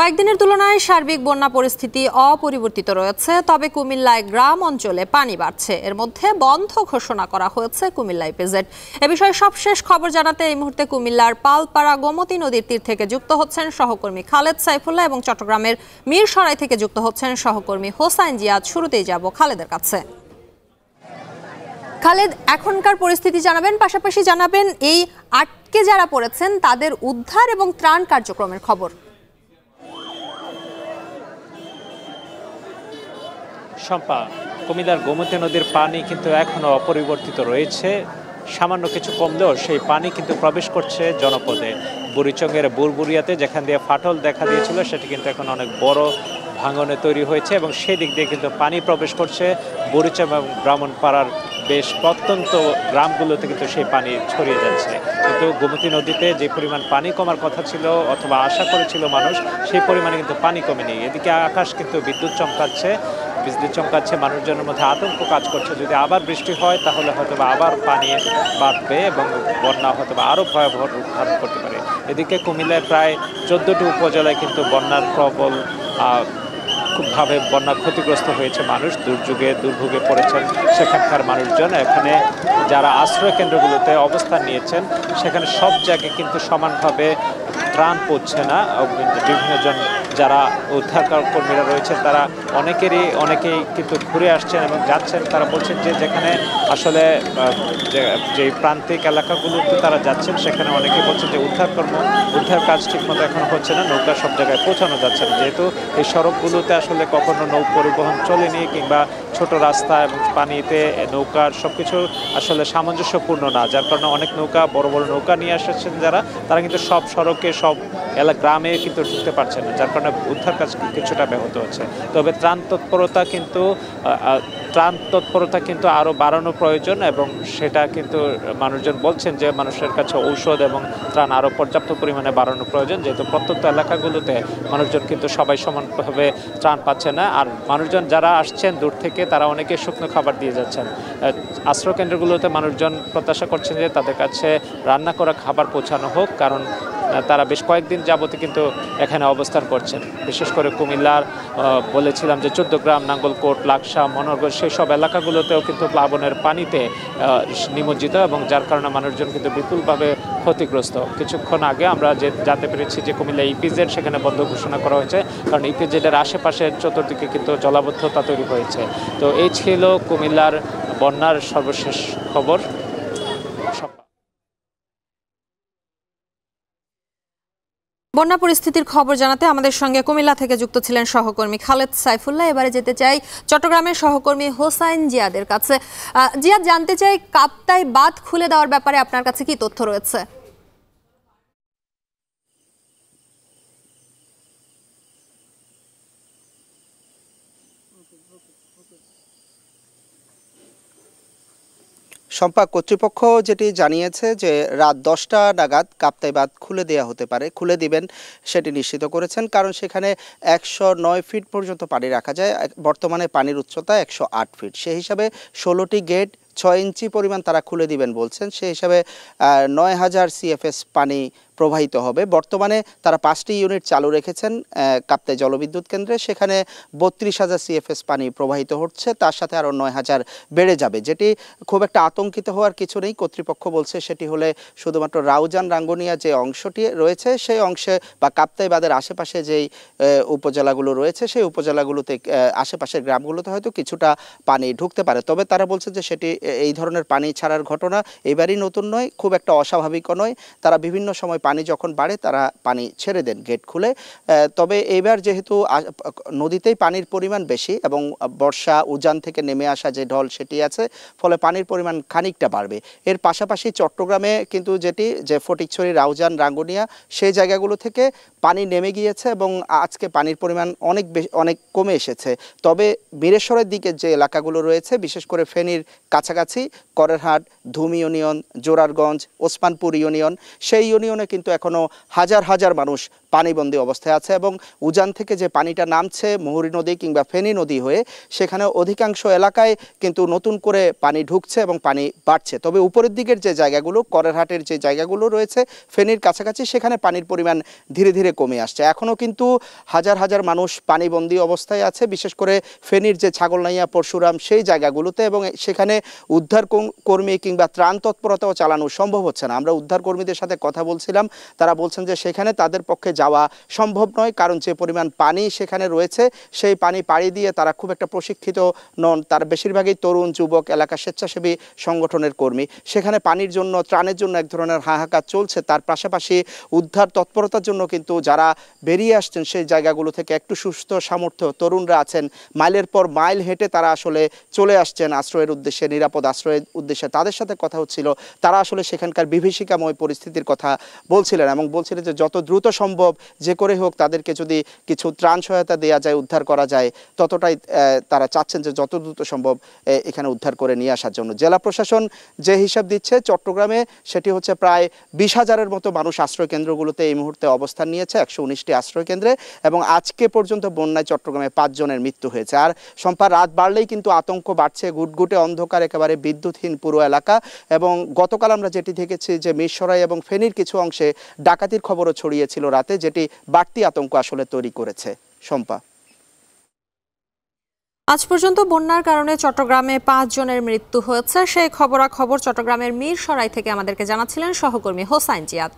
কয়েকদিনের তুলনায় সার্বিক বন্যা পরিস্থিতি অপরিবর্তিত রয়েছে, তবে কুমিল্লায় গ্রাম অঞ্চলে পানি বাড়ছে। এর মধ্যে বন্ধ ঘোষণা করা হয়েছে কুমিল্লা ইপিজেড। এ বিষয়ে সবশেষ খবর জানাতে এই মুহূর্তে কুমিল্লার পালপাড়া গোমতী নদীর তীর থেকে যুক্ত হচ্ছেন সহকর্মী খালেদ সাইফুল্লাহ এবং চট্টগ্রামের মিরসরাই থেকে যুক্ত হচ্ছেন সহকর্মী হোসাইন জিয়াদ। শুরুতেই যাব খালেদের কাছে। খালেদ, এখনকার পরিস্থিতি জানাবেন, পাশাপাশি জানাবেন এই আটকে যারা পড়েছেন তাদের উদ্ধার এবং ত্রাণ কার্যক্রমের খবর। শম্পা, কুমিল্লার গোমতী নদীর পানি কিন্তু এখনো অপরিবর্তিত রয়েছে। সামান্য কিছু কমলেও সেই পানি কিন্তু প্রবেশ করছে জনপদে। বুড়িচংয়ের বুরবুরিয়াতে যেখান দিয়ে ফাটল দেখা দিয়েছিল সেটি কিন্তু এখন অনেক বড় ভাঙনে তৈরি হয়েছে এবং সেই দিক দিয়ে কিন্তু পানি প্রবেশ করছে বুড়িচং এবং ব্রাহ্মণপাড়ার বেশ প্রত্যন্ত গ্রামগুলোতে কিন্তু সেই পানি ছড়িয়ে যাচ্ছে। কিন্তু গোমতী নদীতে যে পরিমাণ পানি কমার কথা ছিল অথবা আশা করেছিল মানুষ, সেই পরিমাণে কিন্তু পানি কমেনি। এদিকে আকাশ কিন্তু বিদ্যুৎ চমকাচ্ছে, মানুষজনের মধ্যে আতঙ্ক কাজ করছে। যদি আবার বৃষ্টি হয় তাহলে হয়তো আবার পানি বাড়বে এবং বন্যা হয়তো আরও ভয়াবহ রূপ ধারণ করতে পারে। এদিকে কুমিল্লায় প্রায় 14টি উপজেলায় কিন্তু বন্যার প্রবল খুবভাবে বন্যা ক্ষতিগ্রস্ত হয়েছে মানুষ। দুর্ভোগে পড়েছেন সেখানকার মানুষজন। এখানে যারা আশ্রয় কেন্দ্রগুলোতে অবস্থান নিয়েছেন সেখানে সব জায়গায় কিন্তু সমানভাবে ত্রাণ পৌঁছছে না। বিভিন্ন জন যারা উদ্ধার কর্মীরা রয়েছেন তারা অনেকেই কিন্তু ঘুরে আসছেন এবং যাচ্ছেন। তারা বলছেন যে যেখানে আসলে যে প্রান্তিক এলাকাগুলোতে তারা যাচ্ছেন সেখানে অনেকেই বলছেন যে উদ্ধার কাজ ঠিকমতো এখন হচ্ছে না, নৌকা সব জায়গায় পৌঁছানো যাচ্ছে না। যেহেতু এই সড়কগুলোতে আসলে কখনো নৌ পরিবহন চলেনি কিংবা ছোট রাস্তা এবং পানিতে নৌকার সবকিছু আসলে সামঞ্জস্যপূর্ণ না, যার কারণে অনেক বড় বড় নৌকা নিয়ে এসেছেন তারা কিন্তু সব সড়কে সব গ্রামে কিন্তু ঢুকতে পারছেন না, যার কারণে উদ্ধার কাজ কিছুটা ব্যাহত হচ্ছে। তবে ত্রাণ তৎপরতা কিন্তু আরও বাড়ানো প্রয়োজন এবং সেটা কিন্তু মানুষজন বলছেন যে মানুষের কাছে ঔষধ এবং ত্রাণ আরও পর্যাপ্ত পরিমাণে বাড়ানো প্রয়োজন। যেহেতু প্রত্যন্ত এলাকাগুলোতে মানুষজন কিন্তু সবাই সমানভাবে ত্রাণ পাচ্ছে না। আর মানুষজন যারা আসছেন দূর থেকে তারা অনেকে শুকনো খাবার দিয়ে যাচ্ছেন। আশ্রয় কেন্দ্রগুলোতে মানুষজন প্রত্যাশা করছেন যে তাদের কাছে রান্না করা খাবার পৌঁছানো হোক, কারণ তারা বেশ কয়েকদিন যাবতই কিন্তু এখানে অবস্থান করছেন। বিশেষ করে কুমিল্লার বলেছিলাম যে 14 গ্রাম, নাঙ্গলকোট, লাকসা, মনোহরগঞ্জ সেই সব এলাকাগুলোতেও কিন্তু প্লাবনের পানিতে নিমজ্জিত এবং যার কারণে মানুষজন কিন্তু বিপুলভাবে ক্ষতিগ্রস্ত। কিছুক্ষণ আগে আমরা জানতে পেরেছি যে কুমিল্লা ইপিজেড সেখানে বন্ধ ঘোষণা করা হয়েছে, কারণ ইপিজেডের আশেপাশের চতুর্দিকে কিন্তু জলাবদ্ধতা তৈরি হয়েছে। তো এই ছিল কুমিল্লার বন্যার সর্বশেষ খবর। বন্যা পরিস্থিতির খবর জানাতে আমাদের সঙ্গে কুমিল্লা থেকে যুক্ত ছিলেন সহকর্মী খালেদ সাইফুল্লাহ। এবারে যেতে চাই চট্টগ্রামের সহকর্মী হোসাইন জিয়াদের কাছে। জিয়াদ, জানতে চাই কাপ্তাই বাঁধ খুলে দেওয়ার ব্যাপারে আপনার কাছে কি তথ্য রয়েছে? শম্পা, কর্তৃপক্ষ যেটি জানিয়েছে যে রাত 10টা নাগাদ কাপ্তাই বাঁধ খুলে দেওয়া হতে পারে, খুলে দিবেন সেটি নিশ্চিত করেছেন, কারণ সেখানে 109 ফিট পর্যন্ত পানি রাখা যায়। বর্তমানে পানির উচ্চতা 108 ফিট। সেই হিসাবে 16টি গেট 6 ইঞ্চি পরিমাণ তারা খুলে দিবেন বলছেন। সেই হিসাবে 9000 CFS পানি প্রবাহিত হবে। বর্তমানে তারা 5টি ইউনিট চালু রেখেছেন কাপ্তাই জলবিদ্যুৎ কেন্দ্রে, সেখানে 32,000 CFS পানি প্রবাহিত হচ্ছে, তার সাথে আরও 9,000 বেড়ে যাবে। যেটি খুব একটা আতঙ্কিত হওয়ার কিছু নেই। কর্তৃপক্ষ বলছে সেটি হলে শুধুমাত্র রাউজান রাঙ্গুনিয়া যে অংশটি রয়েছে সেই অংশে বা কাপ্তাই বাঁধের আশেপাশে যেই উপজেলাগুলো রয়েছে সেই উপজেলাগুলোতে আশেপাশের গ্রামগুলোতে হয়তো কিছুটা পানি ঢুকতে পারে। তবে তারা বলছে যে সেটি এই ধরনের পানি ছাড়ার ঘটনা এবারই নতুন নয়, খুব একটা অস্বাভাবিকও নয়। তারা বিভিন্ন সময় পানি যখন বাড়ে তারা পানি ছেড়ে দেন গেট খুলে। তবে এবার যেহেতু নদীতেই পানির পরিমাণ বেশি এবং বর্ষা উজান থেকে নেমে আসা যে ঢল সেটি আছে, ফলে পানির পরিমাণ খানিকটা বাড়বে। এর পাশাপাশি চট্টগ্রামে কিন্তু যে ফটিকছড়ি, রাউজান, রাঙ্গুনিয়া সেই জায়গাগুলো থেকে পানি নেমে গিয়েছে এবং আজকে পানির পরিমাণ অনেক কমে এসেছে। তবে বীরেশ্বরের দিকে যে এলাকাগুলো রয়েছে, বিশেষ করে ফেনীর কাছাকাছি করেরহাট, ধুম ইউনিয়ন, জোরারগঞ্জ, ওসমানপুর ইউনিয়ন, সেই ইউনিয়নে কিন্তু এখনও হাজার হাজার মানুষ পানিবন্দী অবস্থায় আছে এবং উজান থেকে যে পানিটা নামছে মুহুরী নদী কিংবা ফেনী নদী হয়ে সেখানে অধিকাংশ এলাকায় কিন্তু নতুন করে পানি ঢুকছে এবং পানি বাড়ছে। তবে উপরের দিকের যে জায়গাগুলো, করেরহাটের যে জায়গাগুলো রয়েছে ফেনীর কাছাকাছি, সেখানে পানির পরিমাণ ধীরে ধীরে কমে আসছে। এখনও কিন্তু হাজার হাজার মানুষ পানিবন্দী অবস্থায় আছে, বিশেষ করে ফেনীর যে ছাগলনাইয়া, পরশুরাম সেই জায়গাগুলোতে, এবং সেখানে উদ্ধার কর্মী কিংবা ত্রাণ তৎপরতাও চালানো সম্ভব হচ্ছে না। আমরা উদ্ধার কর্মীদের সাথে কথা বলছিলাম, তারা বলছেন যে সেখানে তাদের পক্ষে যাওয়া সম্ভব নয়, কারণ যে পরিমাণ পানি সেখানে রয়েছে সেই পানি পাড়ি দিয়ে তারা খুব একটা প্রশিক্ষিত নন। তার বেশিরভাগই তরুণ, যুবক, এলাকা স্বেচ্ছাসেবী সংগঠনের কর্মী। সেখানে পানির জন্য, ত্রাণের জন্য এক ধরনের হাহাকার চলছে। তার পাশাপাশি উদ্ধার তৎপরতার জন্য কিন্তু যারা বেরিয়ে আসছেন সেই জায়গাগুলো থেকে একটু সুস্থ সামর্থ্য তরুণরা আছেন, মাইলের পর মাইল হেঁটে তারা আসলে চলে আসছেন আশ্রয়ের উদ্দেশ্যে, নিরাপদ আশ্রয়ের উদ্দেশ্যে। তাদের সাথে কথা হচ্ছিল, তারা আসলে সেখানকার বিভীষিকাময় পরিস্থিতির কথা বলছিলেন এবং বলছিলেন যে যত দ্রুত সম্ভব যে করে হোক তাদেরকে যদি কিছু ত্রাণ সহায়তা দেওয়া যায়, উদ্ধার করা যায়, ততটাই তারা চাচ্ছেন যে যত দ্রুত সম্ভব এখানে উদ্ধার করে নিয়ে আসার জন্য। জেলা প্রশাসন যে হিসাব দিচ্ছে চট্টগ্রামে, সেটি হচ্ছে প্রায় 20,000-এর মতো মানুষ আশ্রয় কেন্দ্রগুলোতে এই মুহূর্তে অবস্থান নিয়েছে, 119টি আশ্রয় কেন্দ্রে, এবং আজকে পর্যন্ত বন্যায় চট্টগ্রামে 5 জনের মৃত্যু হয়েছে। আর সম্পা রাত বাড়লেই কিন্তু আতঙ্ক বাড়ছে, ঘুটঘুটে অন্ধকার, একেবারে বিদ্যুৎহীন পুরো এলাকা। এবং গতকাল আমরা যেটি দেখেছি যে মিরসরাই এবং ফেনীর কিছু অংশে ডাকাতির খবরও ছড়িয়েছিল রাতে, যেটি বাড়তি আতঙ্ক আসলে তৈরি করেছে। শম্পা, আজ পর্যন্ত বন্যার কারণে চট্টগ্রামে 5 জনের মৃত্যু হয়েছে। সেই খবরাখবর চট্টগ্রামের মিরসরাই থেকে আমাদেরকে জানাচ্ছিলেন সহকর্মী হোসাইন জিয়াদ।